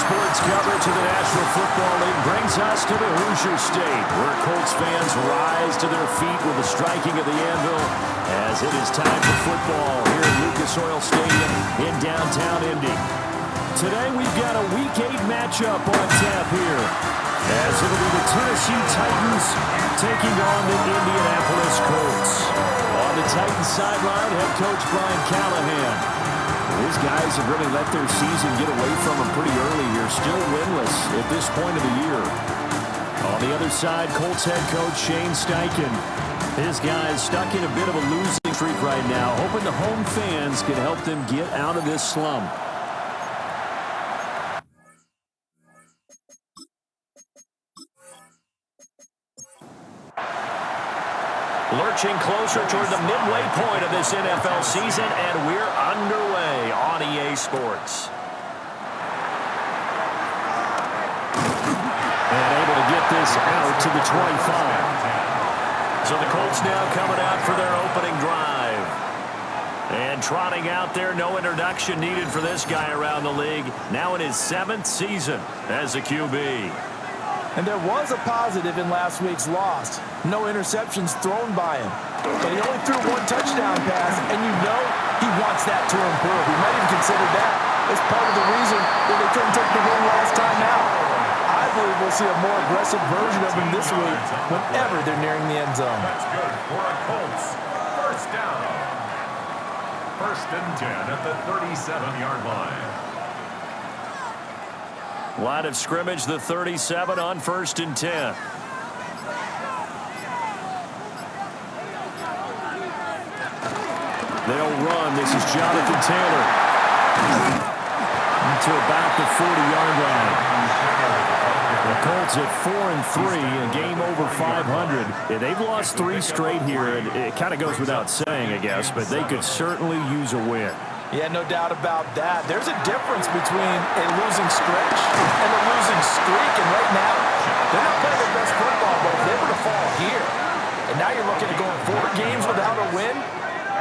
sports coverage of the National Football League brings us to the Hoosier State, where Colts fans rise to their feet with the striking of the anvil as it is time for football here at Lucas Oil Stadium in downtown Indy. Today we've got a Week 8 matchup on tap here, as it'll be the Tennessee Titans taking on the Indianapolis Colts. On the Titans sideline, head coach Brian Callahan. These guys have really let their season get away from them pretty early here. Still winless at this point of the year. On the other side, Colts head coach Shane Steichen. His guys stuck in a bit of a losing streak right now, hoping the home fans can help them get out of this slump. Lurching closer toward the midway point of this NFL season, and we're underway on EA Sports. And able to get this out to the 25. So the Colts now coming out for their opening drive. And trotting out there, no introduction needed for this guy around the league. Now in his 7th season as a QB. And there was a positive in last week's loss. No interceptions thrown by him. But he only threw one touchdown pass, and you know he wants that to improve. He might even consider that as part of the reason that they couldn't take the win last time out. I believe we'll see a more aggressive version of him this week whenever they're nearing the end zone. That's good for a Colts. First down. 1st and 10 at the 37-yard line. Line of scrimmage, the 37 on 1st and 10. They'll run. This is Jonathan Taylor. To about the 40-yard line. The Colts at 4-3, a game over 500. Yeah, they've lost 3 straight here. It kind of goes without saying, I guess, but they could certainly use a win. Yeah, no doubt about that. There's a difference between a losing stretch and a losing streak. And right now, they're not playing their best football, but if they were to fall here, and now you're looking at going 4 games without a win,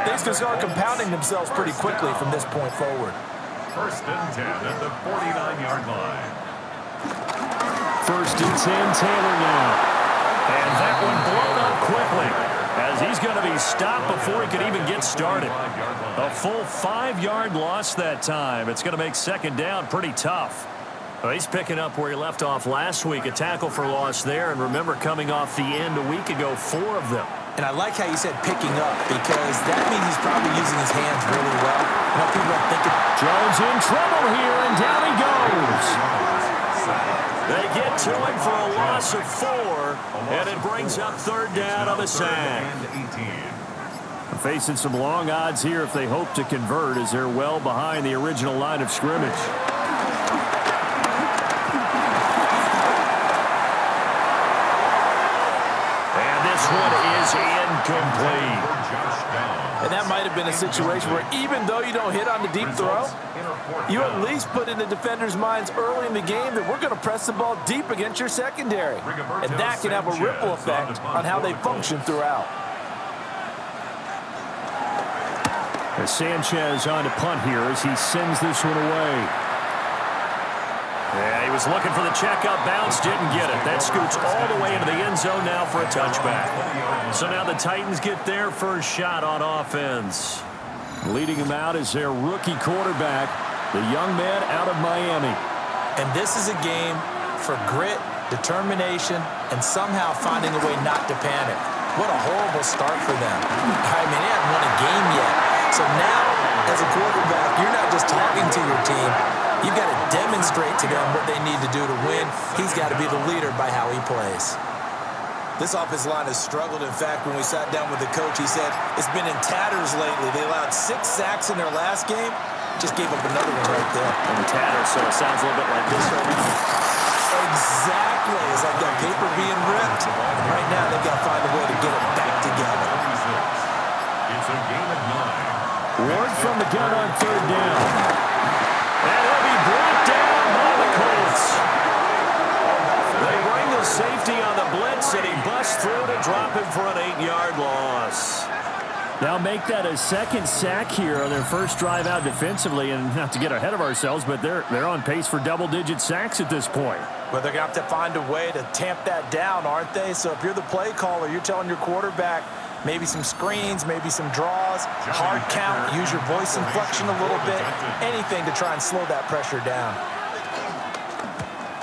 things can start compounding themselves pretty quickly from this point forward. 1st and 10 at the 49-yard line. 1st and 10, Taylor now. And that one blown up quickly, as he's going to be stopped before he could even get started. A full 5-yard loss that time. It's going to make 2nd down pretty tough. Well, he's picking up where he left off last week. A tackle for loss there. And remember, coming off the end a week ago, 4 of them. And I like how you said picking up, because that means he's probably using his hands really well. You know, people are thinking Jones in trouble here, and down he goes. They get to him for a loss of 4, and it brings up 3rd down on the sack. Facing some long odds here if they hope to convert, as they're well behind the original line of scrimmage. And this one is incomplete. And that might have been a situation where even though you don't hit on the deep throw, you at least put in the defender's minds early in the game that we're going to press the ball deep against your secondary. And that can have a ripple effect on how they function throughout. Sanchez on to punt here as he sends this one away. Yeah, he was looking for the checkup bounce, didn't get it. That scoots all the way into the end zone now for a touchback. So now the Titans get their first shot on offense. Leading him out is their rookie quarterback, the young man out of Miami. And this is a game for grit, determination, and somehow finding a way not to panic. What a horrible start for them. I mean, they haven't won a game yet. So now, as a quarterback, you're not just talking to your team. You've got to demonstrate to them what they need to do to win. He's got to be the leader by how he plays. This offensive line has struggled. In fact, when we sat down with the coach, he said it's been in tatters lately. They allowed 6 sacks in their last game. Just gave up another one right there. In tatters, so it sounds a little bit like this. Exactly. It's like that paper being ripped. And right now, they've got to find a way to get it back together. It's a game of 9. Ward from the gun on 3rd down. And he'll be brought down by the Colts. They bring the safety on the blitz, and he busts through to drop him for an 8-yard loss. Now make that a second sack here on their first drive out defensively, and not to get ahead of ourselves, but they're on pace for double-digit sacks at this point. Well, they're going to have to find a way to tamp that down, aren't they? So if you're the play caller, you're telling your quarterback maybe some screens, maybe some draws, hard count, use your voice inflection a little bit, anything to try and slow that pressure down.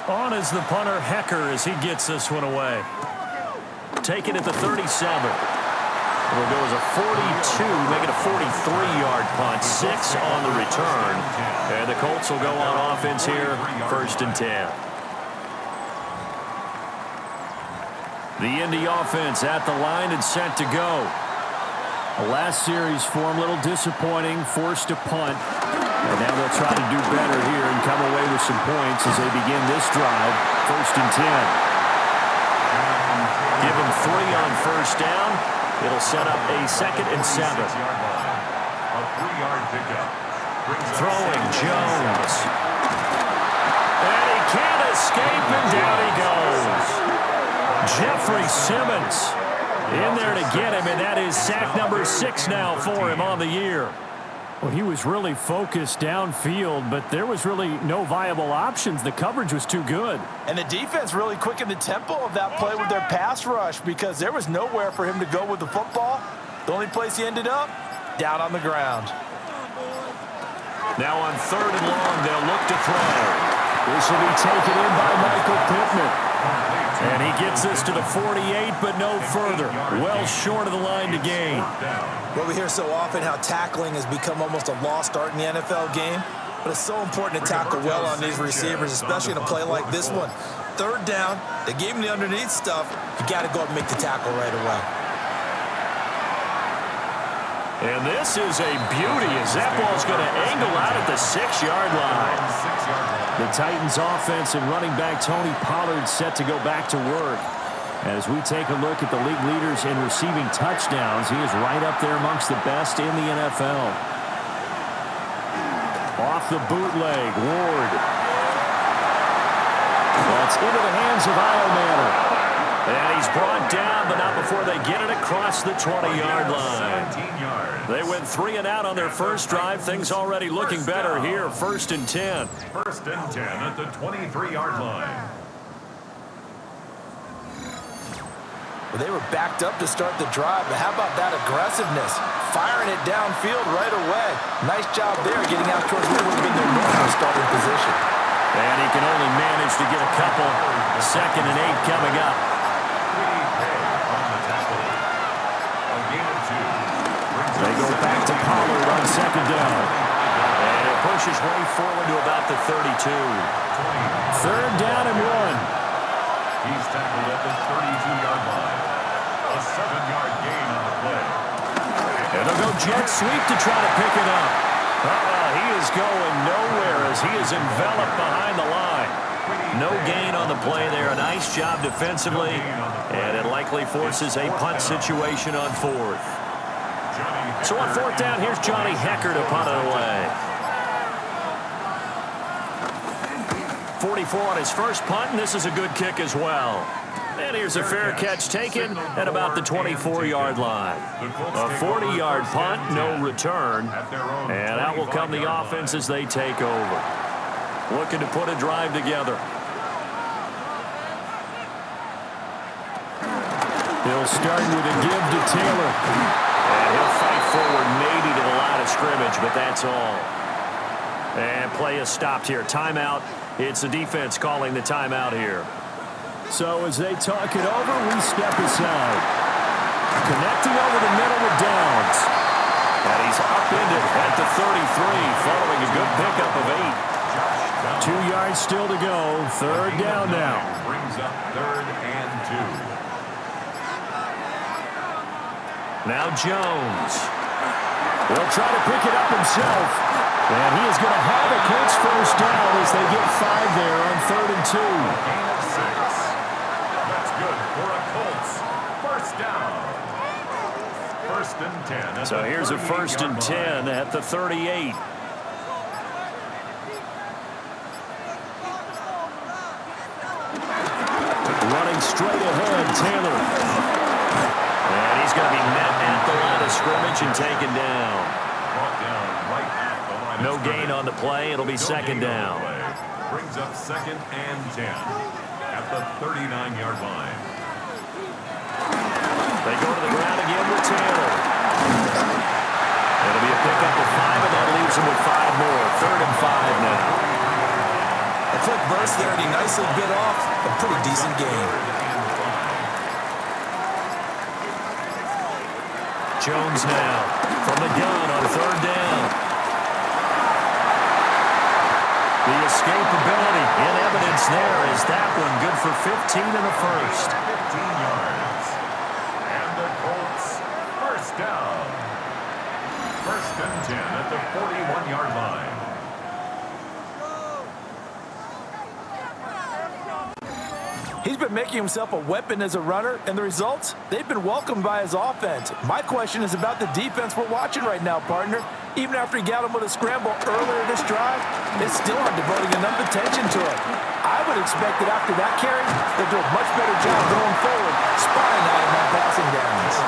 On is the punter, Hecker, as he gets this one away. Taken at the 37. It'll go as a 42, make it a 43-yard punt, 6 on the return. And the Colts will go on offense here, 1st and 10. The Indy offense at the line and set to go. The last series for them, a little disappointing, forced to punt. And now they'll try to do better here and come away with some points as they begin this drive, 1st and 10. Give them 3 on 1st down. It'll set up a 2nd and 7. A 3-yard pickup. Throwing Jones. And he can't escape, and down he goes. Jeffrey Simmons in there to get him, and that is sack number 6 now for him on the year. Well, he was really focused downfield, but there was really no viable options. The coverage was too good. And the defense really quickened the tempo of that play with their pass rush because there was nowhere for him to go with the football. The only place he ended up, down on the ground. Now on 3rd and long, they'll look to throw. This will be taken in by Michael Pittman. And he gets this to the 48, but no further. Well short of the line to gain. Well, we hear so often how tackling has become almost a lost art in the NFL game. But it's so important to tackle well on these receivers, especially in a play like this one. 3rd down, they gave him the underneath stuff. You got to go up and make the tackle right away. And this is a beauty as that ball's going to angle out at the 6-yard line. The Titans offense and running back Tony Pollard set to go back to work. As we take a look at the league leaders in receiving touchdowns, he is right up there amongst the best in the NFL. Off the bootleg, Ward. That's into the hands of Iomanner. And he's brought down, but not before they get it across the 20-yard line. They went 3 and out on their first drive. Things already looking better here, 1st and 10. 1st and 10 at the 23-yard line. Well, they were backed up to start the drive, but how about that aggressiveness? Firing it downfield right away. Nice job there getting out towards what would have been their normal starting position. And he can only manage to get a couple. 2nd and 8 coming up. They go back to Pollard on 2nd down. And it pushes way forward to about the 32. 3rd down and 1. He's tackled at the 32-yard line. A 7-yard gain on the play. And they'll go jet sweep to try to pick it up. He is going nowhere as he is enveloped behind the line. No gain on the play there. A nice job defensively. And it likely forces a punt situation on 4th. So on 4th down, here's Johnny Hecker to punt it away. 44 on his first punt, and this is a good kick as well. And here's a fair catch taken at about the 24-yard line. A 40-yard punt, no return. And out will come the offense as they take over. Looking to put a drive together. He'll start with a give to Taylor. And he'll fight forward maybe to the line of scrimmage, but that's all. And play is stopped here. Timeout. It's the defense calling the timeout here. So as they talk it over, we step aside. Connecting over the middle with Downs. And he's upended at the 33, following a good pickup of 8. 2 yards still to go. 3rd down now. Brings up 3rd and 2. Now Jones. He'll try to pick it up himself. And he is going to have a Colts 1st down as they get 5 there on 3rd and 2. Gain of 6. That's good for a Colts 1st down. 1st and 10. So here's a 1st and 10 at the 38. Running straight ahead, Taylor. And he's going to be met at the line of scrimmage and taken down. No gain on the play. It'll be second down. Brings up 2nd and 10 at the 39-yard line. They go to the ground again with Taylor. It'll be a pickup of 5, and that leaves him with 5 more. 3rd and 5 now. A quick burst there, and he nicely bit off a pretty decent game. Jones now from the gun on 3rd down. The escapability in evidence there is that one good for 15 in the first. 15 yards. And the Colts first down. 1st and 10 at the 41-yard line. He's been making himself a weapon as a runner, and the results, they've been welcomed by his offense. My question is about the defense we're watching right now, partner. Even after he got him with a scramble earlier this drive, they still aren't devoting enough attention to it. I would expect that after that carry, they'll do a much better job going forward, spying out him on passing downs.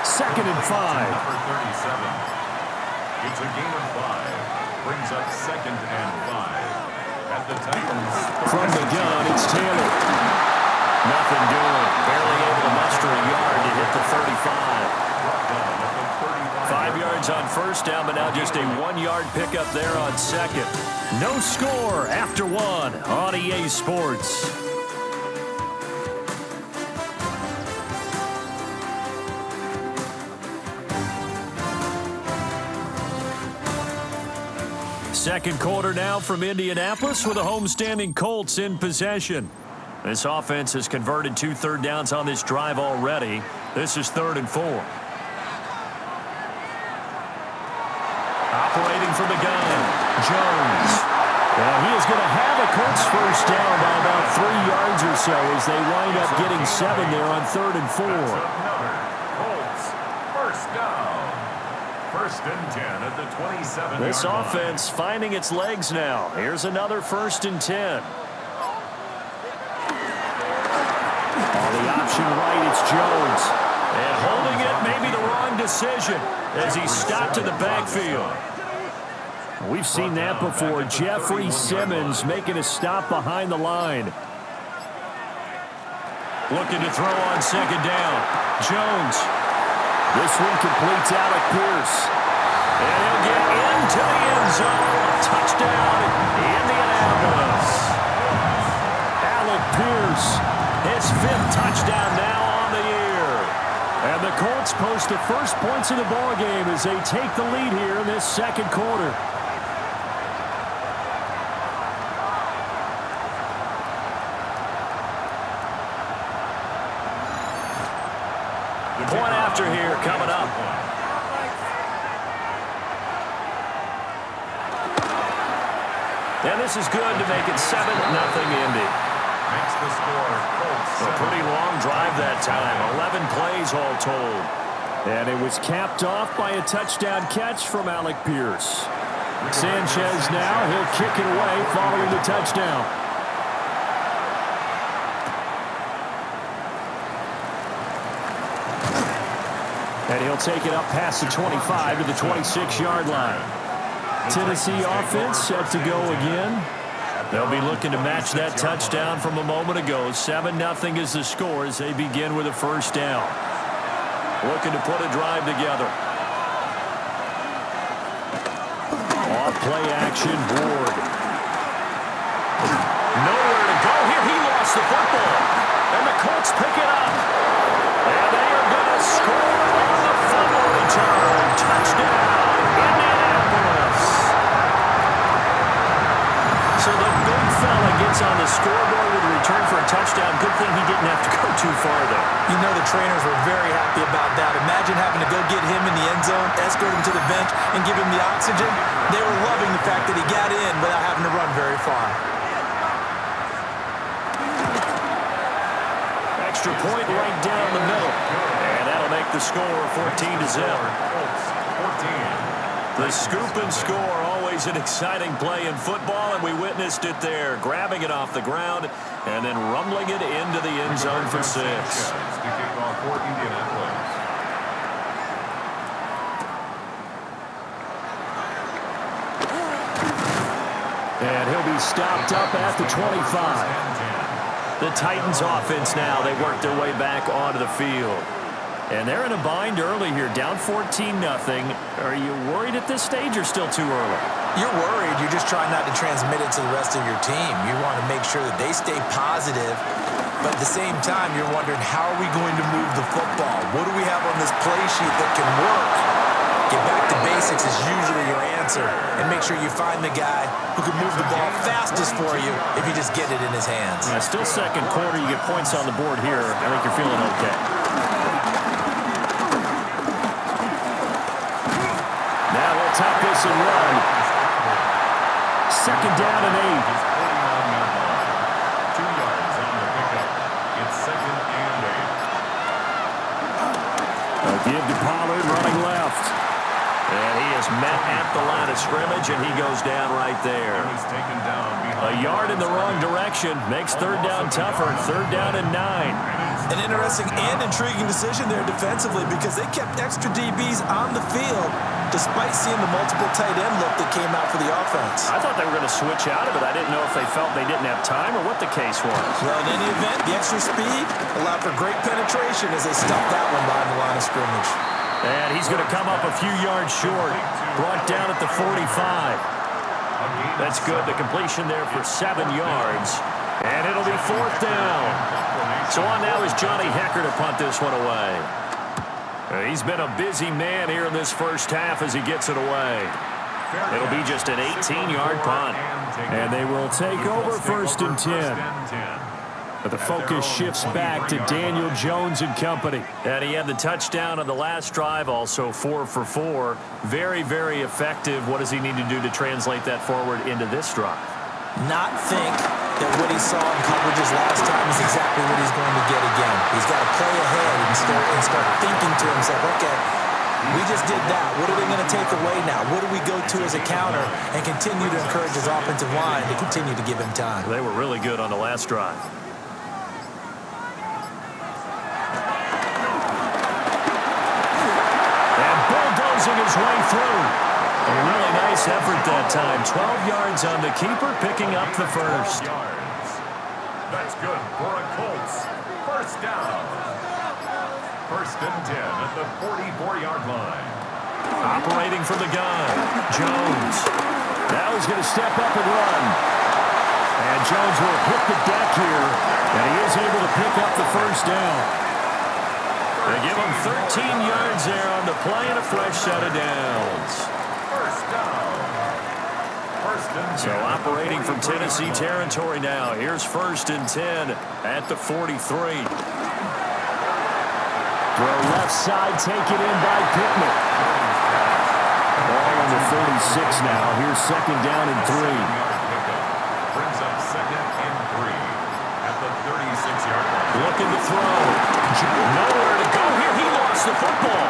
2nd and 5. Number 37. It's a gain of 5. Brings up 2nd and 5. At the Titans. From the gun, it's Taylor. Nothing doing. Barely able to muster a yard to hit the 35. 5 yards on 1st down, but now just a 1-yard pickup there on 2nd. No score after 1 on EA Sports. Second quarter now from Indianapolis with the homestanding Colts in possession. This offense has converted 2 third downs on this drive already. This is 3rd and 4. Operating from the gun, Jones. And he is going to have a Colts first down by about 3 yards or so as they wind up getting 7 there on 3rd and 4. Colts first down. 1st and 10 at the 27-yard line. This offense finding its legs now. Here's another 1st and 10. On the option right, it's Jones. And holding it may be the wrong decision as he stopped in the backfield. We've seen that before. Jeffrey Simmons making a stop behind the line. Looking to throw on 2nd down. Jones. This one completes Alec Pierce. And he'll get into the end zone. Touchdown, Indianapolis. Alec Pierce, his 5th touchdown now on the year. And the Colts post the first points of the ballgame as they take the lead here in this 2nd quarter. Point after here coming up. And this is good to make it 7-0 Indy. Makes the score. A pretty long drive that time. 11 plays all told. And it was capped off by a touchdown catch from Alec Pierce. Sanchez now, he'll kick it away following the touchdown. And he'll take it up past the 25 to the 26-yard line. Tennessee offense set to go again. They'll be looking to match that touchdown from a moment ago. 7-0 is the score as they begin with a first down. Looking to put a drive together. Off play action, Ward. Nowhere to go here. He lost the football. And the Colts pick it up. And they are going to score on the fumble return. Touchdown, Indianapolis. So the big fella gets on the scoreboard with a return for a touchdown. Good thing he didn't have to go too far there. You know the trainers were very happy about that. Imagine having to go get him in the end zone, escort him to the bench, and give him the oxygen. They were loving the fact that he got in without having to run very far. Extra point right down the middle. And that'll make the score 14-0. The scoop and score, always an exciting play in football, and we witnessed it there. Grabbing it off the ground and then rumbling it into the end zone for 6. To kick off for Indianapolis. And he'll be stopped up at the 25. The Titans offense now, they work their way back onto the field. And they're in a bind early here, down 14-0. Are you worried at this stage or still too early? You're worried. You're just trying not to transmit it to the rest of your team. You want to make sure that they stay positive. But at the same time, you're wondering, how are we going to move the football? What do we have on this play sheet that can work? Get back to basics is usually your answer. And make sure you find the guy who can move the ball fastest for you if you just get it in his hands. Still second quarter. You get points on the board here. I think you're feeling okay. Now we'll top this and run. Second down and 8. 2 yards on the pickup. It's second and 8. A give to Pollard running left. And he is met at the line of scrimmage, and he goes down right there. He's taken down A yard in the wrong direction makes third down tougher. Third down and 9. An interesting and intriguing decision there defensively, because they kept extra DBs on the field despite seeing the multiple tight end look that came out for the offense. I thought they were going to switch out of it. I didn't know if they felt they didn't have time or what the case was. Well, in any event, the extra speed allowed for great penetration as they stuffed that one behind the line of scrimmage. And he's going to come up a few yards short. Brought down at the 45. That's good. The completion there for 7 yards. And it'll be fourth down. So on now is Johnny Hecker to punt this one away. He's been a busy man here in this first half as he gets it away. It'll be just an 18-yard punt. And they will take over first and 10. But the focus shifts back to Daniel Jones and company. And he had the touchdown on the last drive, also 4 for 4. Very, very effective. What does he need to do to translate that forward into this drive? Not think that what he saw in coverages last time is exactly what he's going to get again. He's got to play ahead and start thinking to himself, okay, we just did that. What are they going to take away now? What do we go to as a counter? And continue to encourage his offensive line to continue to give him time. They were really good on the last drive. His way through. A really nice effort that time. 12 yards on the keeper, picking up the first. That's good for a Colts. First down. First and 10 at the 44-yard line. Operating from the gun, Jones. Now he's going to step up and run. And Jones will hit the deck here, and he is able to pick up the first down. They give him 13 yards there on the play and a fresh set of downs. First down. First and 10. So operating from Tennessee territory now. Here's first and 10 at the 43. Throw left side, take it in by Pittman. Ball on the 36 now. Here's second down and 3. Brings up second and 3 at the 36-yard line. Looking to throw. Nowhere to go here. He lost the football.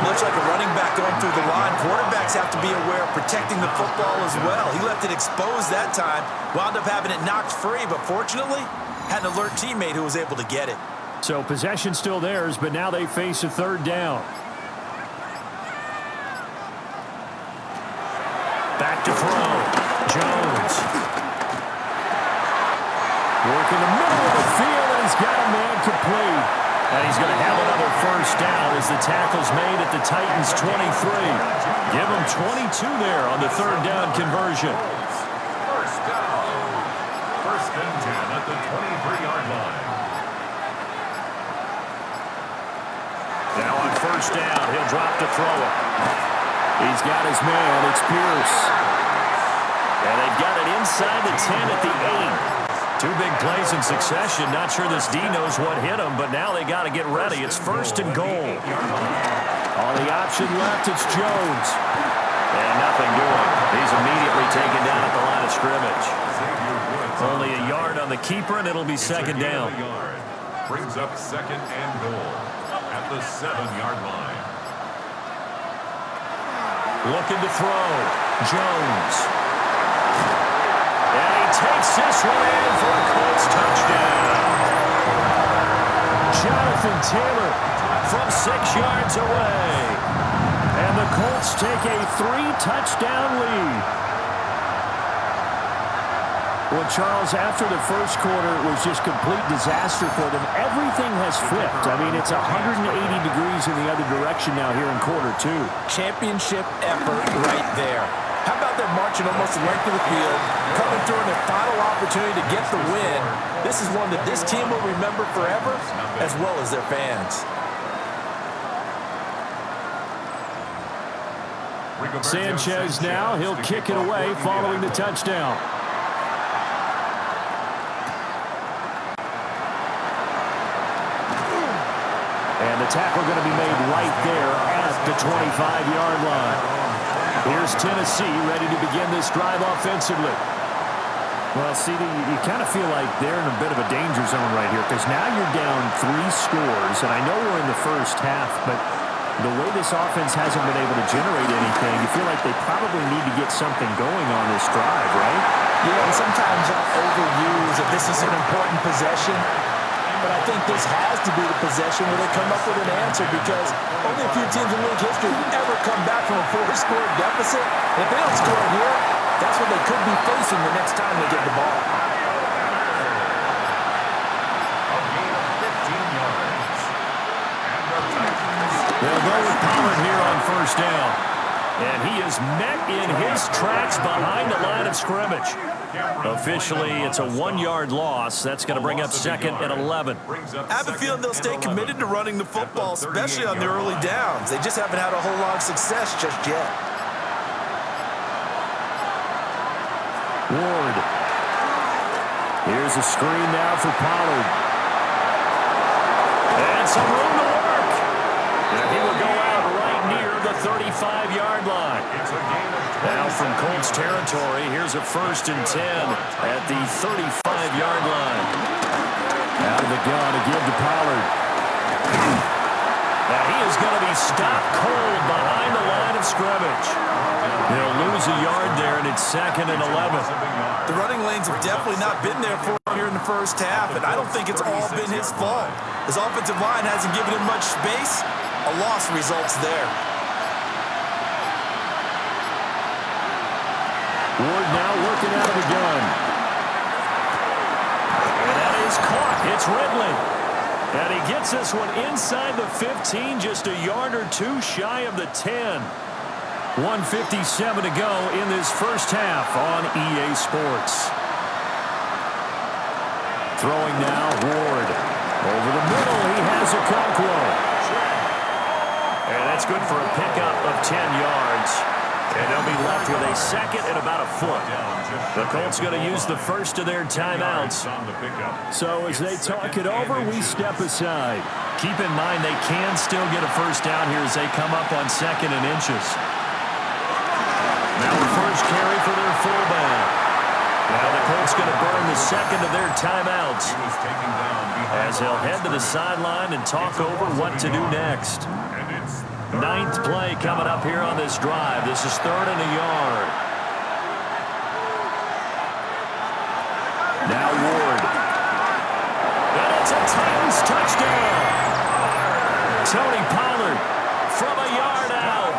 Much like a running back going through the line, quarterbacks have to be aware of protecting the football as well. He left it exposed that time, wound up having it knocked free, but fortunately, had an alert teammate who was able to get it. So possession still theirs, but now they face a third down. Back to throw. Jones. Working the middle of the field, and he's got a man complete. And he's going to have another first down as the tackle's made at the Titans' 23. Give him 22 there on the third down conversion. First down. First and 10 at the 23-yard line. Now on first down, he'll drop to throw it. He's got his man. It's Pierce. And they've got it inside the 10 at the 8. 2 big plays in succession. Not sure this D knows what hit him, but now they got to get ready. It's first and goal. On the option left, it's Jones. And nothing doing. He's immediately taken down at the line of scrimmage. Only a yard on the keeper, and it'll be second down. Brings up second and goal at the 7-yard line. Looking to throw. Jones. And he takes this one in for a Colts touchdown. Jonathan Taylor from 6 yards away. And the the Colts take a 3-touchdown lead. Well, Charles, after the first quarter, it was just complete disaster for them. Everything has flipped. I mean, it's 180 degrees in the other direction now here in quarter two. Championship effort right there. How about them marching almost the length of the field, coming through in their final opportunity to get the win? This is one that this team will remember forever, as well as their fans. Sanchez now, he'll kick it away following the touchdown. And the tackle going to be made right there at the 25-yard line. Here's Tennessee ready to begin this drive offensively. Well, CD, you kind of feel like they're in a bit of a danger zone right here because now you're down 3 scores, and I know we're in the first half, but the way this offense hasn't been able to generate anything, you feel like they probably need to get something going on this drive, right? Yeah, and sometimes I overuse that this is an important possession. But I think this has to be the possession where they come up with an answer because only a few teams in league history have ever come back from a 4-score deficit. And if they don't score here, that's what they could be facing the next time they get the ball. They'll go with Pollard here on first down. And he is met in his tracks behind the line of scrimmage. Officially, it's a 1-yard loss. That's going to bring up second and 11. I have a feeling they'll stay committed to running the football, especially on the early downs. They just haven't had a whole lot of success just yet. Ward. Here's a screen now for Pollard. And some room to work. And he will go out right near the 35-yard line. Now from Colts territory, here's a 1st and 10 at the 35-yard line. Out of the gun again to Pollard. Now he is going to be stopped cold behind the line of scrimmage. They'll lose a yard there, and it's second and 11. The running lanes have definitely not been there for him here in the first half, and I don't think it's all been his fault. His offensive line hasn't given him much space. A loss results there. Ward now working out of the gun. And that is caught. It's Ridley. And he gets this one inside the 15, just a yard or two shy of the 10. 1:57 to go in this first half on EA Sports. Throwing now, Ward. Over the middle, he has Okonkwo. And that's good for a pickup of 10 yards. And they'll be left with a second and about a foot. The Colts going to use the first of their timeouts. So as they talk it over, we step aside. Keep in mind they can still get a first down here as they come up on 2nd and inches. Now the first carry for their fullback. Now the Colts going to burn the second of their timeouts as they'll head to the sideline and talk over what to do next. 9th play coming up here on this drive. This is 3rd and a yard. Now Ward. And it's a Titans touchdown. Tony Pollard from a yard out.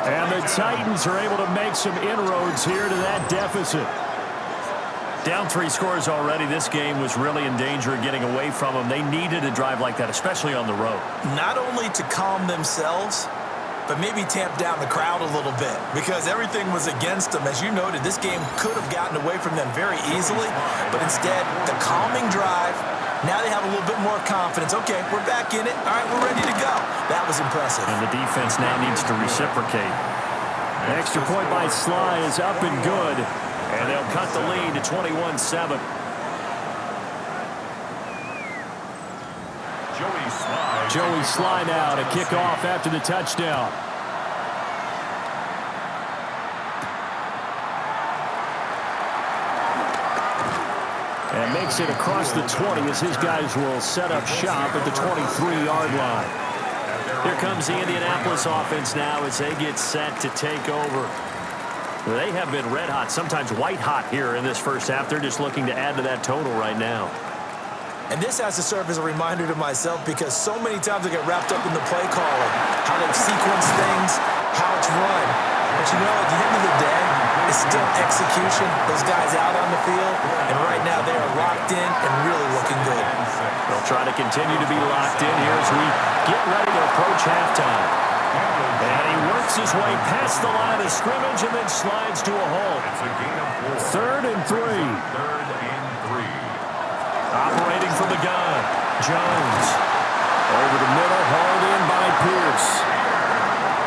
And the Titans are able to make some inroads here to that deficit. Down 3 scores already. This game was really in danger of getting away from them. They needed a drive like that, especially on the road. Not only to calm themselves, but maybe tamp down the crowd a little bit because everything was against them. As you noted, this game could have gotten away from them very easily, but instead, the calming drive, now they have a little bit more confidence. Okay, we're back in it. All right, we're ready to go. That was impressive. And the defense now needs to reciprocate. An extra point by Sly is up and good, and they'll cut the lead to 21-7. Joey Sly now to kick off after the touchdown. And makes it across the 20 as his guys will set up shop at the 23-yard line. Here comes the Indianapolis offense now as they get set to take over. They have been red hot, sometimes white hot here in this first half. They're just looking to add to that total right now. And this has to serve as a reminder to myself because so many times I get wrapped up in the play calling, how they sequence things, how it's run. But you know, at the end of the day, it's still execution. Those guys out on the field, and right now they are locked in and really looking good. They'll try to continue to be locked in here as we get ready to approach halftime. And he works his way past the line of scrimmage and then slides to a halt. It's a gain of 4. 3rd and 3. 3rd and 3. Operating from the gun, Jones. Over the middle, hauled in by Pierce.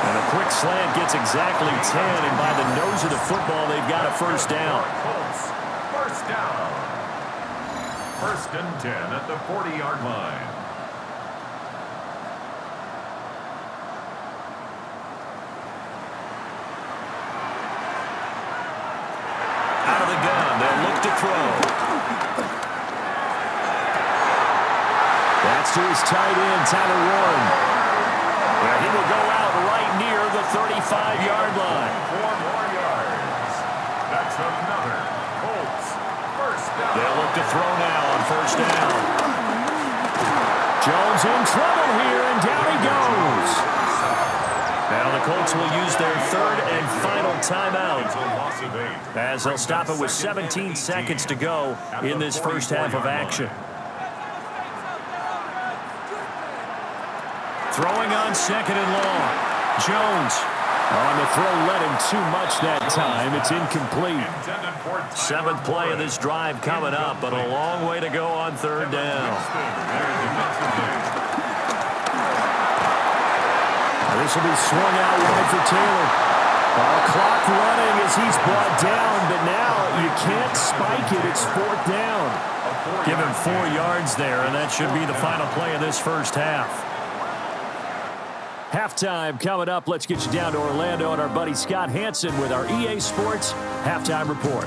And a quick slant gets exactly 10, and by the nose of the football, they've got a first down. Colts, first down. 1st and 10 at the 40-yard line. Out of the gun, they'll look to throw. That's to his tight end, Tyler Warren. Well, he will go out right near the 35-yard line. 4 more yards. That's another Colts first down. They'll look to throw now on 1st down. Jones in trouble here, and down he goes. Now the Colts will use their 3rd and final timeout, It's a loss of 8. as they'll stop it with 17 seconds to go in this first half of action. Throwing on 2nd and long. Jones on the throw, led him too much that time. It's incomplete. 7th play of this drive coming up, but a long way to go on 3rd down. This will be swung out wide for Taylor. Clock running as he's brought down, but now you can't spike it. It's 4th down. Give him 4 yards there, and that should be the final play of this first half. Halftime coming up. Let's get you down to Orlando and our buddy Scott Hansen with our EA Sports Halftime Report.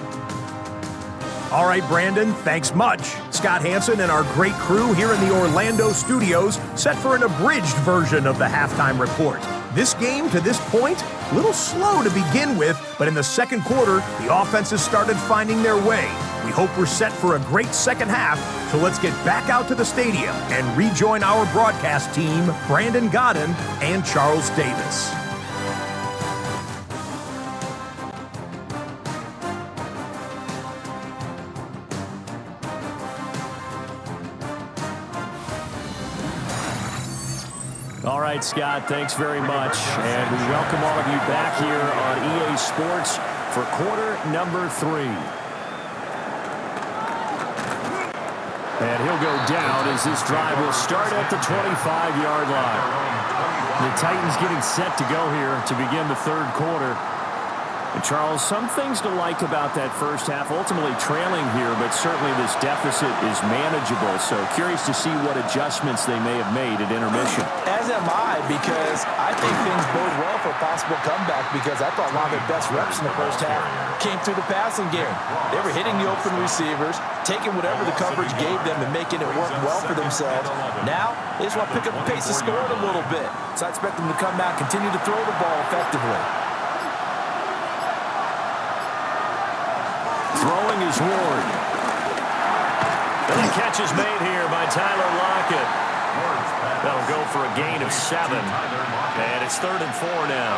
All right, Brandon, thanks much. Scott Hansen and our great crew here in the Orlando studios set for an abridged version of the Halftime Report. This game, to this point, a little slow to begin with, but in the second quarter, the offenses started finding their way. We hope we're set for a great second half, so let's get back out to the stadium and rejoin our broadcast team, Brandon Godden and Charles Davis. All right, Scott, thanks very much. And we welcome all of you back here on EA Sports for quarter number 3. And he'll go down as this drive will start at the 25-yard line. The Titans getting set to go here to begin the 3rd quarter. And Charles, some things to like about that first half, ultimately trailing here, but certainly this deficit is manageable. So curious to see what adjustments they may have made at intermission. As am I, because I think things bode well for a possible comeback, because I thought one of their best reps in the first half came through the passing game. They were hitting the open receivers, taking whatever the coverage gave them and making it work well for themselves. Now, they just want to pick up the pace of scoring a little bit. So I expect them to come back, continue to throw the ball effectively. Throwing is Ward. And the catch is made here by Tyler Lockett. That'll go for a gain of 7. And it's 3rd and 4 now.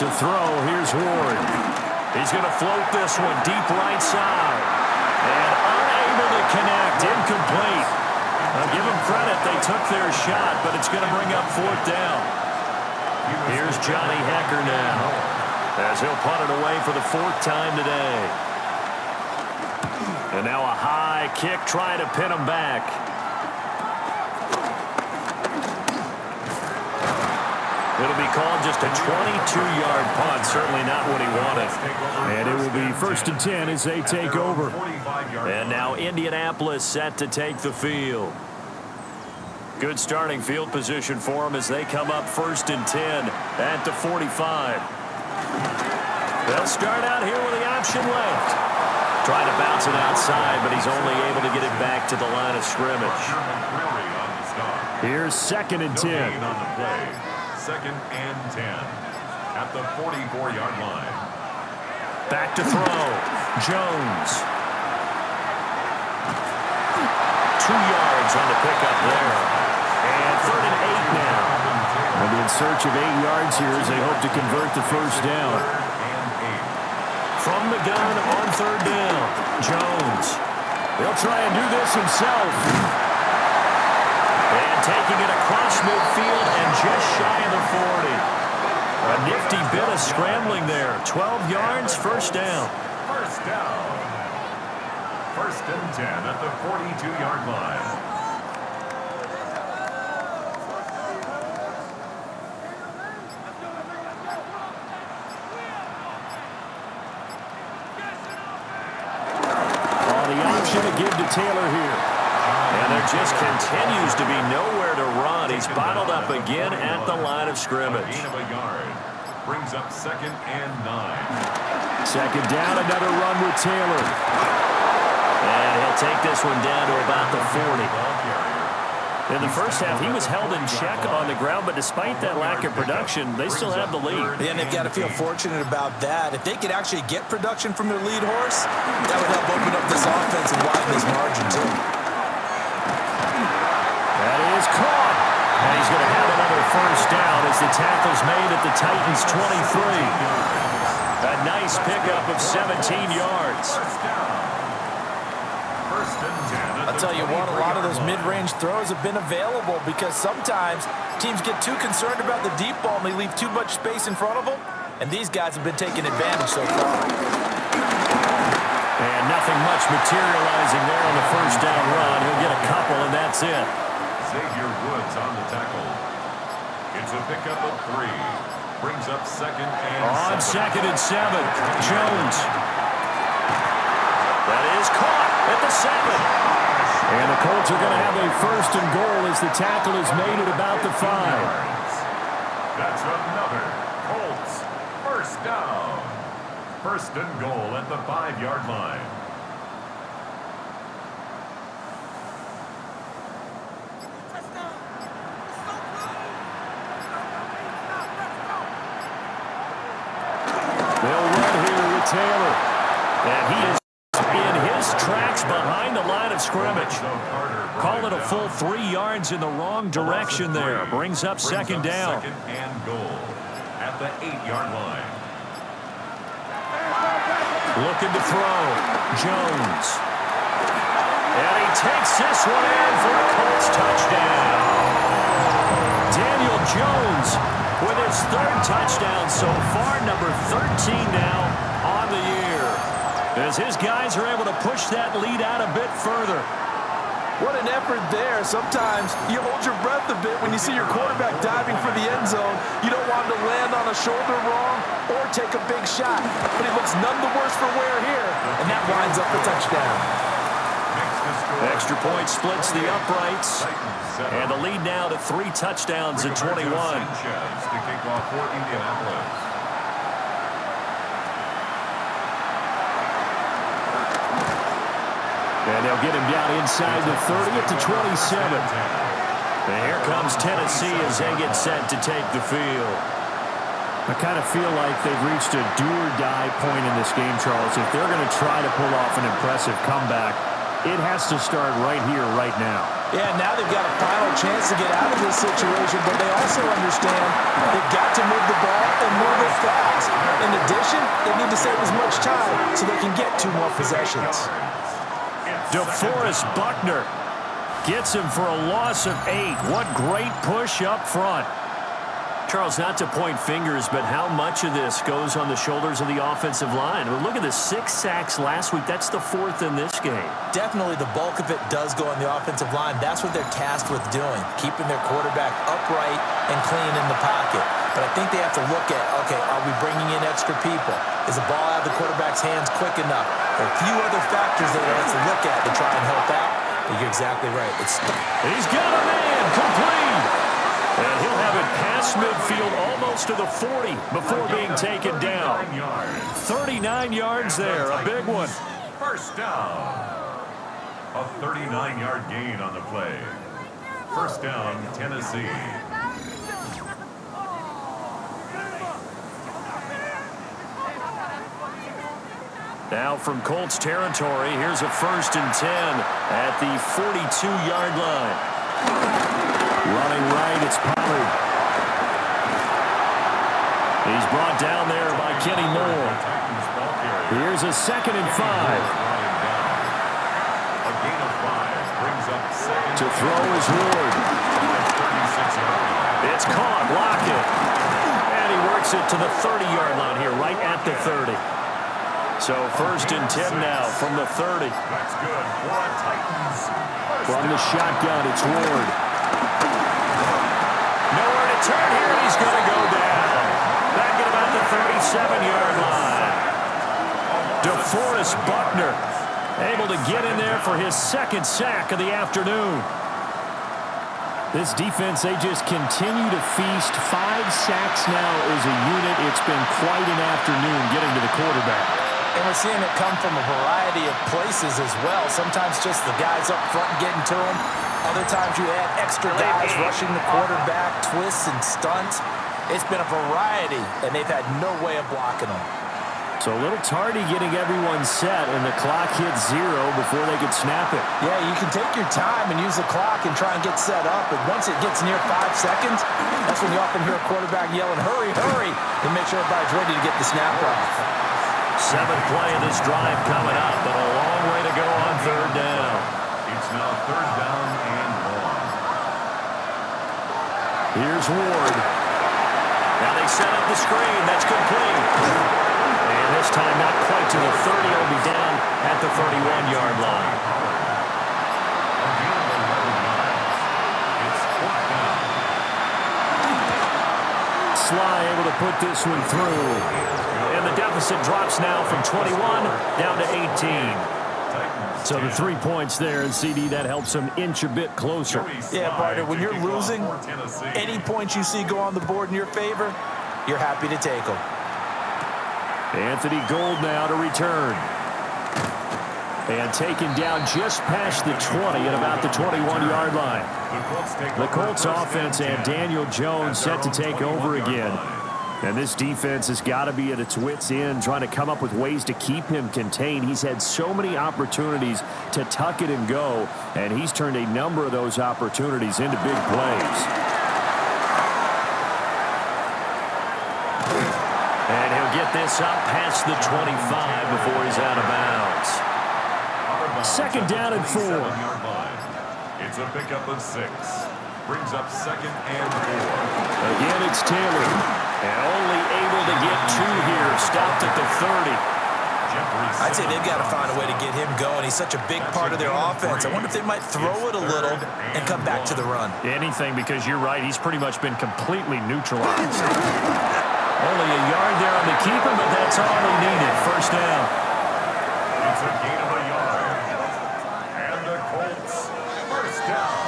To throw, here's Ward. He's going to float this one deep right side. And unable to connect, incomplete. I'll give them credit, they took their shot, but it's going to bring up 4th down. Here's Johnny Hecker now, as he'll punt it away for the 4th time today. And now a high kick trying to pin him back. It'll be called just a 22-yard punt, certainly not what he wanted. And it will be 1st and 10 as they take over. And now Indianapolis set to take the field. Good starting field position for them as they come up 1st and 10 at the 45. They'll start out here with the option left. Trying to bounce it outside, but he's only able to get it back to the line of scrimmage. Here's 2nd and 10. On the play. 2nd and 10 at the 44-yard line. Back to throw. Jones. 2 yards on the pickup there. And 3rd and 8 now. They'll be in search of 8 yards here as they hope to convert the first down. From the gun on 3rd down. Jones. He'll try and do this himself. And taking it across midfield and just shy of the 40. A nifty bit of scrambling there. 12 yards, first down. First down. 1st and 10 at the 42-yard line. The option to give to Taylor here. And there just continues to be nowhere to run. He's bottled up again at the line of scrimmage. Gain of a yard. Brings up 2nd and 9. 2nd down, another run with Taylor. And he'll take this one down to about the 40. In the first half, he was held in check on the ground, but despite that lack of production, they still have the lead. Yeah, and they've got to feel fortunate about that. If they could actually get production from their lead horse, that would help open up this offense and widen this margin, too. That is caught. And he's going to have another first down as the tackle's made at the Titans' 23. A nice pickup of 17 yards. I'll tell you what, a lot of those mid-range throws have been available because sometimes teams get too concerned about the deep ball and they leave too much space in front of them, and these guys have been taking advantage so far. And nothing much materializing there on the first down run. He'll get a couple, and that's it. Xavier Woods on the tackle. It's a pickup of 3. Brings up 2nd and 7. On 2nd and 7, Jones. That is caught at the 7. And the Colts are going to have a 1st and goal as the tackle is made at about the 5. That's another Colts 1st down. 1st and goal at the 5-yard line. They'll run here with Taylor. And he is in his tracks behind the line of scrimmage. Call it a full 3 yards in the wrong direction there. Brings up 2nd down. 2nd and goal at the 8-yard line. Looking to throw. Jones. And he takes this one in for a Colts touchdown. Daniel Jones with his 3rd touchdown so far, number 13 now on the year. As his guys are able to push that lead out a bit further. What an effort there. Sometimes you hold your breath a bit when you see your quarterback diving for the end zone. You don't want him to land on a shoulder wrong or take a big shot. But he looks none the worse for wear here, and that winds up a touchdown. Extra point splits the uprights. And the lead now to 3 touchdowns in 21. To kick off for Indianapolis. And they'll get him down inside the 30 at the 27. And here comes Tennessee as they get set to take the field. I kind of feel like they've reached a do-or-die point in this game, Charles. If they're going to try to pull off an impressive comeback, it has to start right here, right now. Yeah, now they've got a final chance to get out of this situation, but they also understand they've got to move the ball and move it fast. In addition, they need to save as much time so they can get 2 more possessions. DeForest Buckner gets him for a loss of 8. What great push up front. Charles, not to point fingers, but how much of this goes on the shoulders of the offensive line? Well, look at the 6 sacks last week. That's the 4th in this game. Definitely the bulk of it does go on the offensive line. That's what they're tasked with doing, keeping their quarterback upright and clean in the pocket. But I think they have to look at, okay, are we bringing in extra people? Is the ball out of the quarterback's hands quick enough? There are a few other factors they have to look at to try and help out. But you're exactly right. He's got a man complete. And he'll have it past midfield almost to the 40 before being taken down. 39 yards there, a big one. First down. A 39-yard gain on the play. First down, Tennessee. Now from Colts territory, here's a 1st and 10 at the 42-yard line. Running right, it's Pollard. He's brought down there by Kenny Moore. Here's a 2nd and 5. To throw is Ward. It's caught. Lockett. And he works it to the 30-yard line here, right at the 30. So 1st and 10 now from the 30. That's good for the Titans. From the shotgun, it's Ward. Nowhere to turn here, and he's going to go down. Back at about the 37-yard line. DeForest Buckner able to get in there for his 2nd sack of the afternoon. This defense, they just continue to feast. 5 sacks now as a unit. It's been quite an afternoon getting to the quarterback. And we're seeing it come from a variety of places as well. Sometimes just the guys up front getting to him. Other times you add extra guys rushing the quarterback, twists and stunts. It's been a variety, and they've had no way of blocking them. So a little tardy getting everyone set, and the clock hits 0 before they could snap it. Yeah, you can take your time and use the clock and try and get set up, but once it gets near 5 seconds, that's when you often hear a quarterback yelling, hurry, hurry, to make sure everybody's ready to get the snap off. 7th play of this drive coming up, but a long way to go on 3rd down. It's now 3rd down and 1. Here's Ward. Now they set up the screen. That's complete. And this time not quite to the 30. It'll be down at the 31-yard line. It's 4th down. Sly able to put this one through. And the deficit drops now from 21 down to 18. So the 3 points there, and CD, that helps them inch a bit closer. Yeah, partner, when you're losing, any points you see go on the board in your favor, you're happy to take them. Anthony Gould now to return. And taken down just past the 20 at about the 21-yard line. The Colts offense and Daniel Jones set to take over again. And this defense has got to be at its wits' end, trying to come up with ways to keep him contained. He's had so many opportunities to tuck it and go, and he's turned a number of those opportunities into big plays. And he'll get this up past the 25 before he's out of bounds. 2nd down and 4. It's a pickup of 6. Brings up 2nd and 4. Again, it's Taylor. And only able to get 2 here. Stopped at the 30. I'd say they've got to find a way to get him going. He's such a big part of their offense. I wonder if they might throw it a little and come back to the run. Anything, because you're right. He's pretty much been completely neutralized. Only a yard there on the keeper, but that's all they needed. 1st down. It's a gain of a yard. And the Colts, 1st down.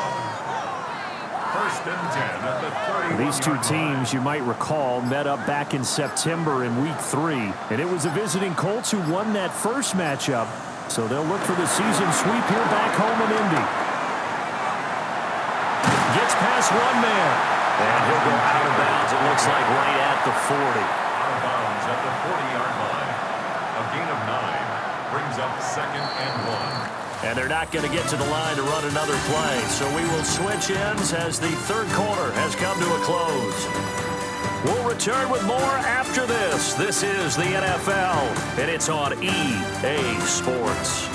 1st and 10 at the 30. These two teams, you might recall, met up back in September in Week 3. And it was the visiting Colts who won that first matchup. So they'll look for the season sweep here back home in Indy. Gets past one man. And he'll go out of bounds, it looks like, right at the 40. Out of bounds at the 40-yard line. A gain of 9. Brings up 2nd and 1. And they're not going to get to the line to run another play. So we will switch ends as the 3rd quarter has come to a close. We'll return with more after this. This is the NFL, and it's on EA Sports.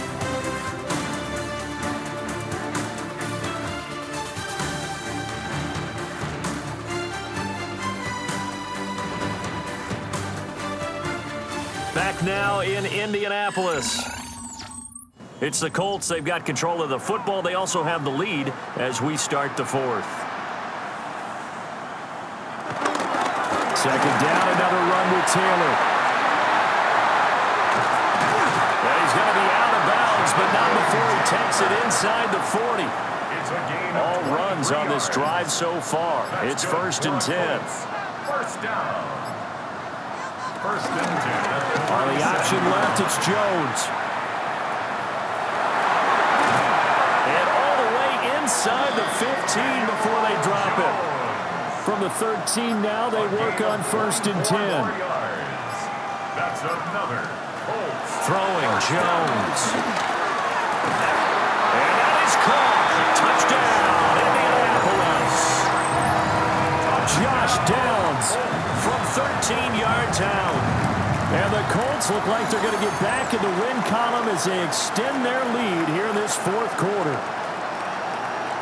Back now in Indianapolis. It's the Colts. They've got control of the football. They also have the lead as we start the 4th. 2nd down, another run with Taylor. Well, he's going to be out of bounds, but not before he takes it inside the 40. All runs on this drive so far. It's 1st and 10. 1st down. 1st and 10. On the option left, it's Jones. And all the way inside the 15 before they drop it. From the 13 now, they work on 1st and 10. That's another Throwing Jones. And that is caught. Touchdown, Indianapolis. Josh Downs from 13 yards out. And the Colts look like they're going to get back in the win column as they extend their lead here in this fourth quarter.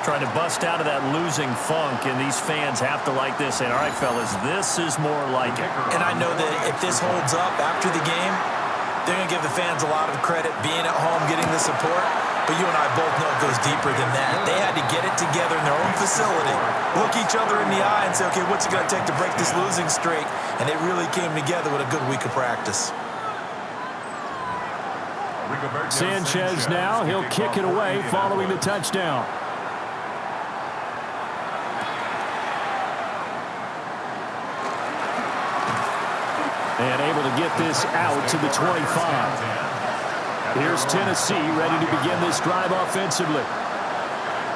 Trying to bust out of that losing funk, and these fans have to like this. And all right, fellas, this is more like it. And I know that if this holds up after the game, they're going to give the fans a lot of credit being at home, getting the support. But you and I both know it goes deeper than that. They had to get it together in their own facility, look each other in the eye and say, okay, what's it going to take to break this losing streak? And they really came together with a good week of practice. Sanchez now, he'll kick it away following the touchdown. And able to get this out to the 25. Here's Tennessee ready to begin this drive offensively.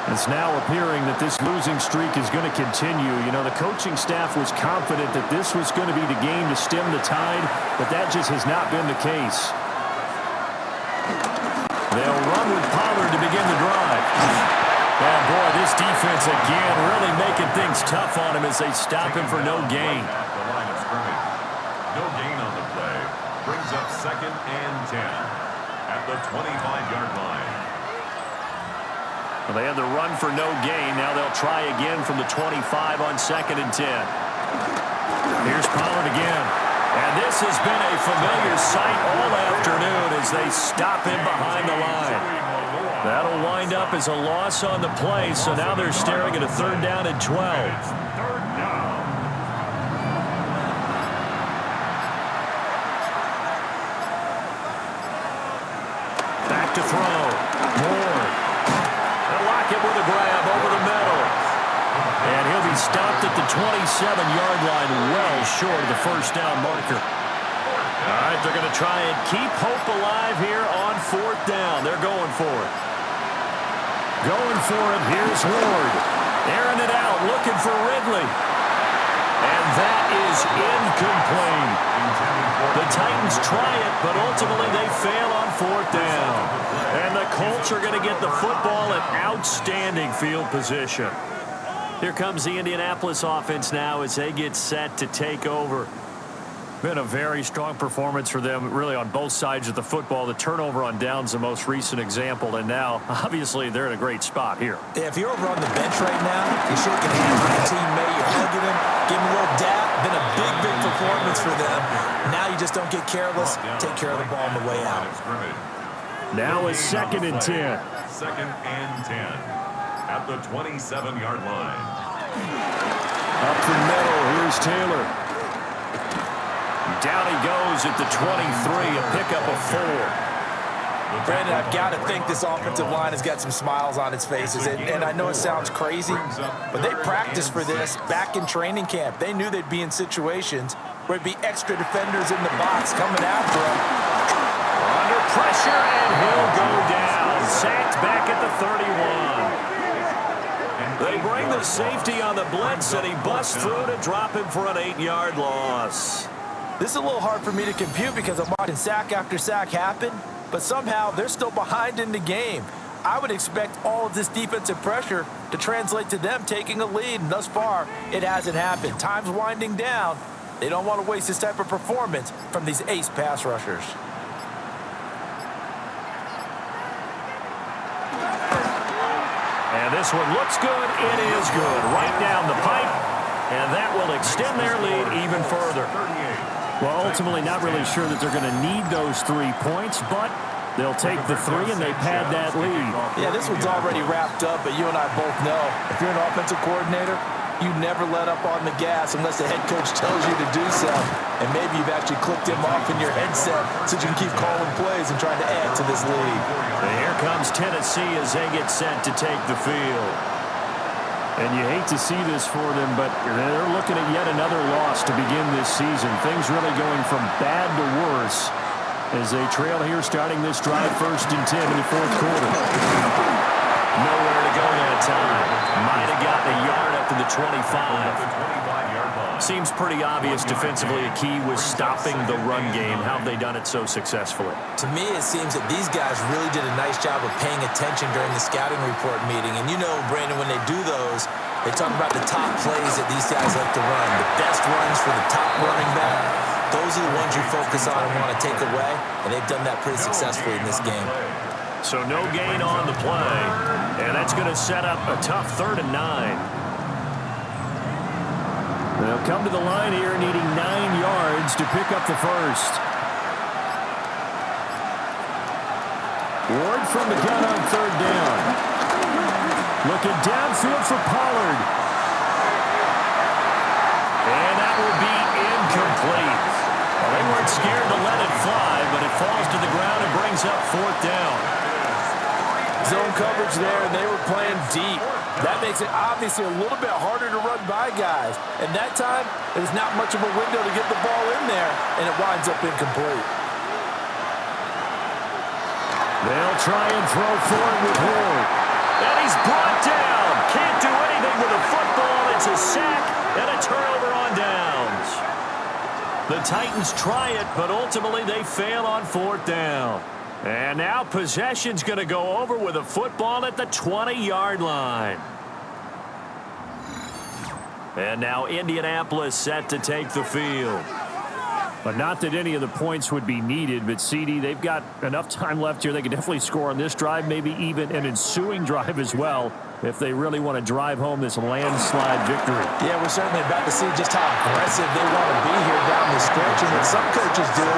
It's now appearing that this losing streak is going to continue. You know, the coaching staff was confident that this was going to be the game to stem the tide, but that just has not been the case. They'll run with Pollard to begin the drive. And boy, this defense again really making things tough on him as they stop him for no gain. No gain on the play. Brings up 2nd and 10 at the 25-yard line. Well, they had the run for no gain. Now they'll try again from the 25 on 2nd and 10. Here's Pollard again. And this has been a familiar sight all afternoon as they stop him behind the line. That'll wind up as a loss on the play, so now they're staring at a 3rd down and 12. To throw. Moore. They'll lock it with a grab over the middle. And he'll be stopped at the 27-yard line, well short of the 1st down marker. All right, they're going to try and keep hope alive here on 4th down. They're going for it. Going for it. Here's Ward. Airing it out, looking for Ridley. And that is incomplete. The Titans try it, but ultimately they fail on 4th down. And the Colts are going to get the football in outstanding field position. Here comes the Indianapolis offense now as they get set to take over. Been a very strong performance for them, really, on both sides of the football. The turnover on downs, the most recent example, and now, obviously, they're in a great spot here. Yeah, if you're over on the bench right now, you're shaking hands with your teammate, you're hugging him, giving a little dap. Been a big, big performance for them. Now you just don't get careless. Take care of the ball on the way out. Now it's 2nd and 10. 2nd and 10 at the 27-yard line. Up the middle, here's Taylor. Down he goes at the 23, a pickup of 4. Brandon, I've got to think this offensive line has got some smiles on its faces. And I know it sounds crazy, but they practiced for this back in training camp. They knew they'd be in situations where it'd be extra defenders in the box coming after them. Under pressure, and he'll go down. Sacked back at the 31. They bring the safety on the blitz, and he busts through to drop him for an 8-yard loss. This is a little hard for me to compute because I'm watching sack after sack happen, but somehow they're still behind in the game. I would expect all of this defensive pressure to translate to them taking a lead, and thus far, it hasn't happened. Time's winding down. They don't want to waste this type of performance from these ace pass rushers. And this one looks good. It is good. Right down the pipe, and that will extend their lead even further. Well, ultimately, not really sure that they're going to need those 3 points, but they'll take the 3 and they pad that lead. Yeah, this one's already wrapped up, but you and I both know if you're an offensive coordinator, you never let up on the gas unless the head coach tells you to do so. And maybe you've actually clicked him off in your headset so you can keep calling plays and trying to add to this lead. And here comes Tennessee as they get set to take the field. And you hate to see this for them, but they're looking at yet another loss to begin this season. Things really going from bad to worse as they trail here starting this drive 1st and 10 in the 4th quarter. Nowhere to go that time. Might have gotten a yard up to the 25. Seems pretty obvious defensively. A key was stopping the run game. How have they done it so successfully? To me, it seems that these guys really did a nice job of paying attention during the scouting report meeting. And you know, Brandon, when they do those, they talk about the top plays that these guys like to run, the best runs for the top running back. Those are the ones you focus on and want to take away, and they've done that pretty successfully in this game. So no gain on the play, and that's going to set up a tough 3rd and 9. They'll come to the line here needing 9 yards to pick up the first. Ward from the gun on 3rd down. Looking downfield for Pollard. And that will be incomplete. Well, they weren't scared to let it fly, but it falls to the ground and brings up 4th down. Zone coverage there, and they were playing deep. That makes it obviously a little bit harder to run by guys. And that time, there's not much of a window to get the ball in there, and it winds up incomplete. They'll try and throw forward with Ward. And he's brought down. Can't do anything with a football. It's a sack and a turnover on downs. The Titans try it, but ultimately they fail on 4th down. And now possession's going to go over with a football at the 20-yard line. And now Indianapolis set to take the field. But not that any of the points would be needed, but CD, they've got enough time left here. They can definitely score on this drive, maybe even an ensuing drive as well, if they really want to drive home this landslide victory. Yeah, we're certainly about to see just how aggressive they want to be here down the stretch. And what some coaches do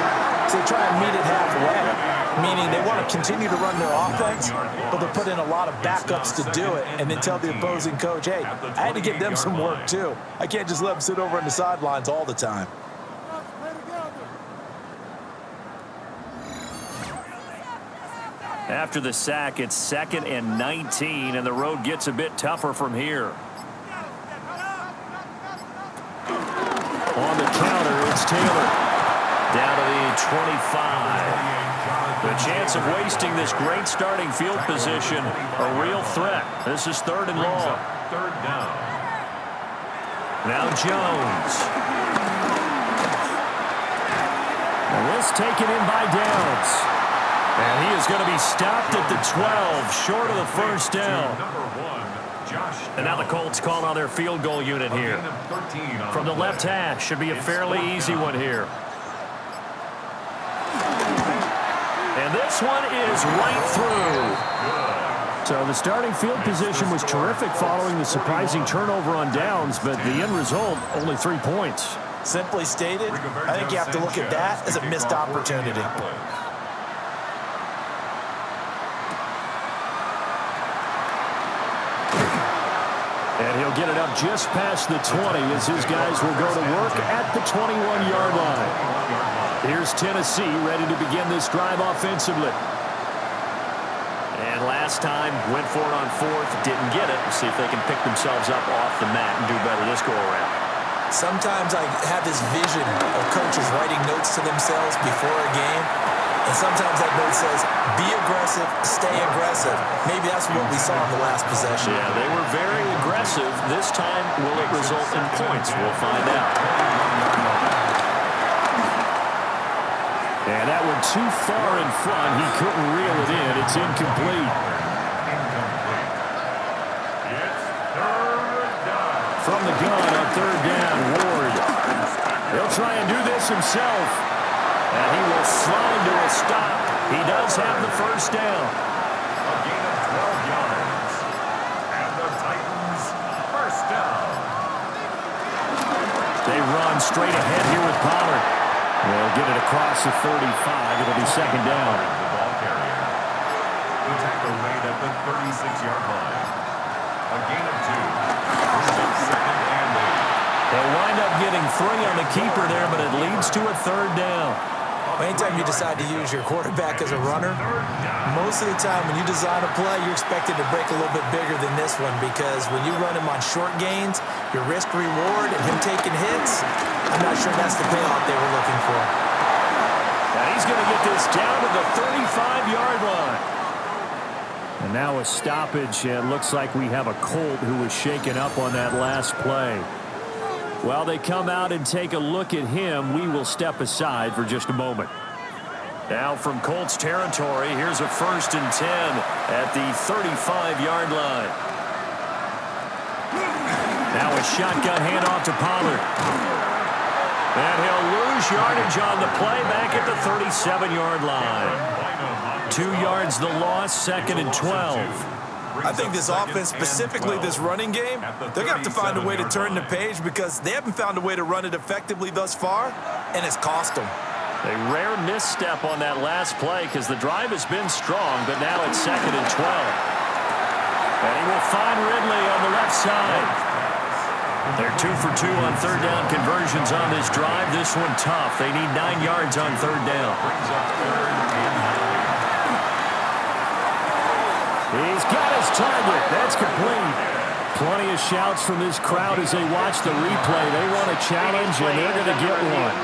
is they try and meet it halfway, meaning they want to continue to run their offense, but they put in a lot of backups to do it, and then tell the opposing coach, hey, I had to give them some work too. I can't just let them sit over on the sidelines all the time. After the sack, it's 2nd and 19, and the road gets a bit tougher from here. On the counter, it's Taylor. Down to the 25. The chance of wasting this great starting field position, a real threat. This is 3rd and long. 3rd down. Now Jones. And this taken in by Downs. And he is going to be stopped at the 12, short of the 1st down. And now the Colts call on their field goal unit here. From the left hash, should be a fairly easy one here. And this one is right through. So the starting field position was terrific following the surprising turnover on downs, but the end result, only 3 points. Simply stated, I think you have to look at that as a missed opportunity. And he'll get it up just past the 20 as his guys will go to work at the 21-yard line. Here's Tennessee ready to begin this drive offensively. And last time went for it on 4th, didn't get it. See if they can pick themselves up off the mat and do better this go-around. Sometimes I have this vision of coaches writing notes to themselves before a game. And sometimes that note says, be aggressive, stay aggressive. Maybe that's what we saw in the last possession. Yeah, they were very aggressive. This time, will it result in points? We'll find out. And that one too far in front. He couldn't reel it in. It's incomplete. It's 3rd down. From the gun on 3rd down, Ward. He'll try and do this himself. And he will slide to a stop. He does have the 1st down. A gain of 12 yards. And the Titans, 1st down. They run straight ahead here with Pollard. They'll get it across the 35. It'll be 2nd down. The ball carrier. The tackle made at the 36-yard line. A gain of 2. 2nd and 8. They'll wind up getting 3 on the keeper there, but it leads to a 3rd down. Anytime you decide to use your quarterback as a runner, most of the time when you design a play, you're expected to break a little bit bigger than this one, because when you run him on short gains, your risk-reward and him taking hits, I'm not sure that's the payoff they were looking for. And he's going to get this down to the 35-yard line. And now a stoppage, and it looks like we have a Colt who was shaken up on that last play. While they come out and take a look at him, we will step aside for just a moment. Now from Colts territory, here's a 1st and 10 at the 35-yard line. Now a shotgun handoff to Pollard. And he'll lose yardage on the play back at the 37-yard line. 2 yards the loss, 2nd and 12. I think this offense, specifically this running game, they're going to have to find a way to turn the page because they haven't found a way to run it effectively thus far, and it's cost them. A rare misstep on that last play because the drive has been strong, but now it's 2nd and 12. And he will find Ridley on the left side. They're 2 for 2 on 3rd down conversions on this drive. This one tough. They need 9 yards on 3rd down. He's got his target. That's complete. Plenty of shouts from this crowd as they watch the replay. They want a challenge, and they're going to get one.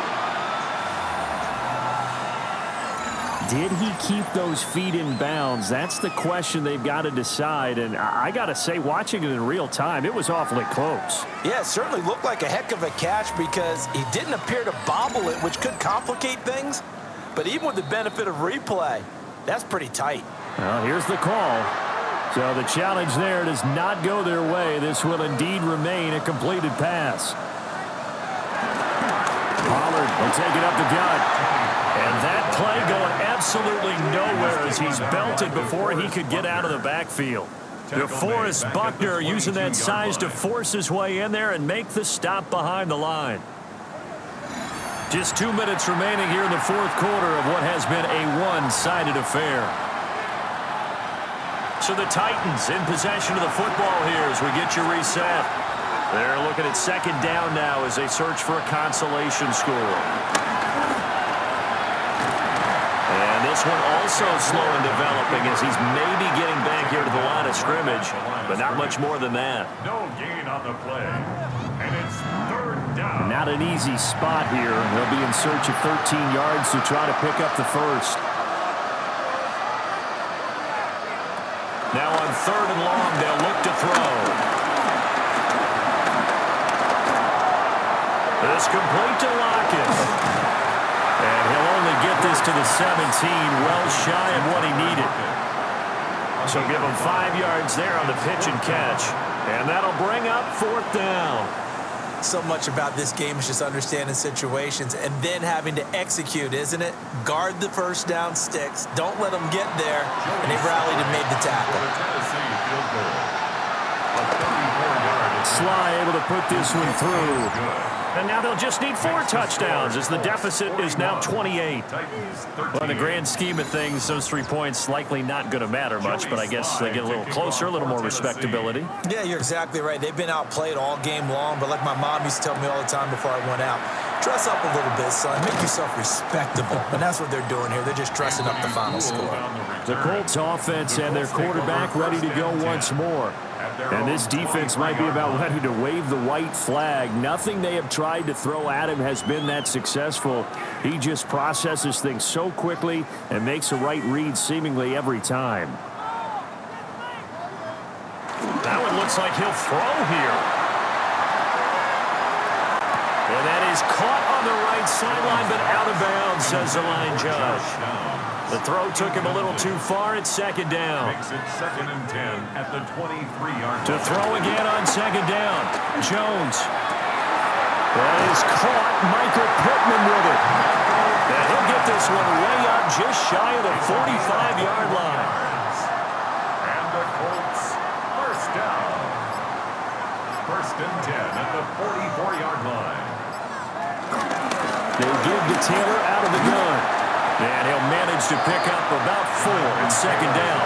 Did he keep those feet in bounds? That's the question they've got to decide. And I got to say, watching it in real time, it was awfully close. Yeah, it certainly looked like a heck of a catch because he didn't appear to bobble it, which could complicate things. But even with the benefit of replay, that's pretty tight. Well, here's the call. So the challenge there does not go their way. This will indeed remain a completed pass. Pollard will take it up the gut. And that play going absolutely nowhere as he's belted before he could get out of the backfield. DeForest Buckner using that size to force his way in there and make the stop behind the line. Just 2 minutes remaining here in the 4th quarter of what has been a one-sided affair. So the Titans in possession of the football here as we get you reset. They're looking at 2nd down now as they search for a consolation score. And this one also slow in developing as he's maybe getting back here to the line of scrimmage, but not much more than that. No gain on the play. And it's 3rd down. Not an easy spot here. They'll be in search of 13 yards to try to pick up the first. Now on 3rd and long, they'll look to throw. This complete to Lockett. And he'll only get this to the 17, well shy of what he needed. So give him 5 yards there on the pitch and catch. And that'll bring up 4th down. So much about this game is just understanding situations and then having to execute, isn't it? Guard the 1st down sticks. Don't let them get there. And they rallied and made the tackle. Sly able to put this one through. And now they'll just need 4 touchdowns as the deficit is now 28. Well, in the grand scheme of things, those 3 points likely not going to matter much, but I guess they get a little closer, a little more respectability. Yeah, you're exactly right. They've been outplayed all game long, but like my mom used to tell me all the time before I went out, dress up a little bit, son. Make yourself respectable. And that's what they're doing here. They're just dressing up the final score. The Colts offense and their quarterback ready to go once more. And this defense might be about ready to wave the white flag. Nothing they have tried to throw at him has been that successful. He just processes things so quickly and makes a right read seemingly every time. That one looks like he'll throw here. And that is caught on the right sideline, but out of bounds, says the line judge. The throw took him a little too far at 2nd down. Makes it 2nd and 10 at the 23-yard line. To throw again on 2nd down. Jones. That is caught. Michael Pittman with it. And he'll get this one way up just shy of the 45-yard line. And the Colts, 1st down. 1st and 10 at the 44-yard line. They give to Taylor out of the gun. And he'll manage to pick up about 4 at 2nd down.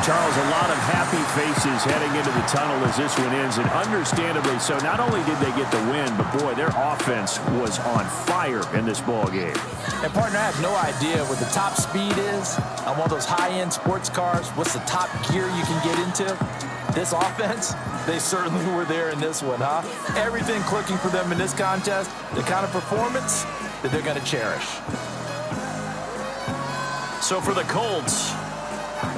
Charles, a lot of happy faces heading into the tunnel as this one ends, and understandably so. Not only did they get the win, but boy, their offense was on fire in this ball game. And partner, I have no idea what the top speed is on one of those high-end sports cars. What's the top gear you can get into? This offense, they certainly were there in this one, huh? Everything clicking for them in this contest, the kind of performance that they're going to cherish. So for the Colts,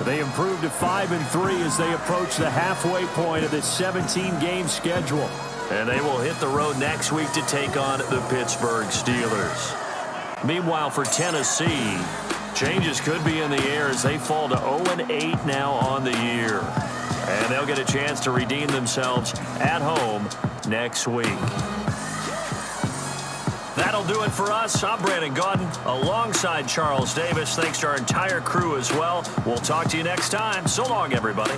They improved to 5-3 as they approach the halfway point of this 17-game schedule. And they will hit the road next week to take on the Pittsburgh Steelers. Meanwhile, for Tennessee, changes could be in the air as they fall to 0-8 now on the year. And they'll get a chance to redeem themselves at home next week. That'll do it for us. I'm Brandon Gaudin alongside Charles Davis. Thanks to our entire crew as well. We'll talk to you next time. So long, everybody.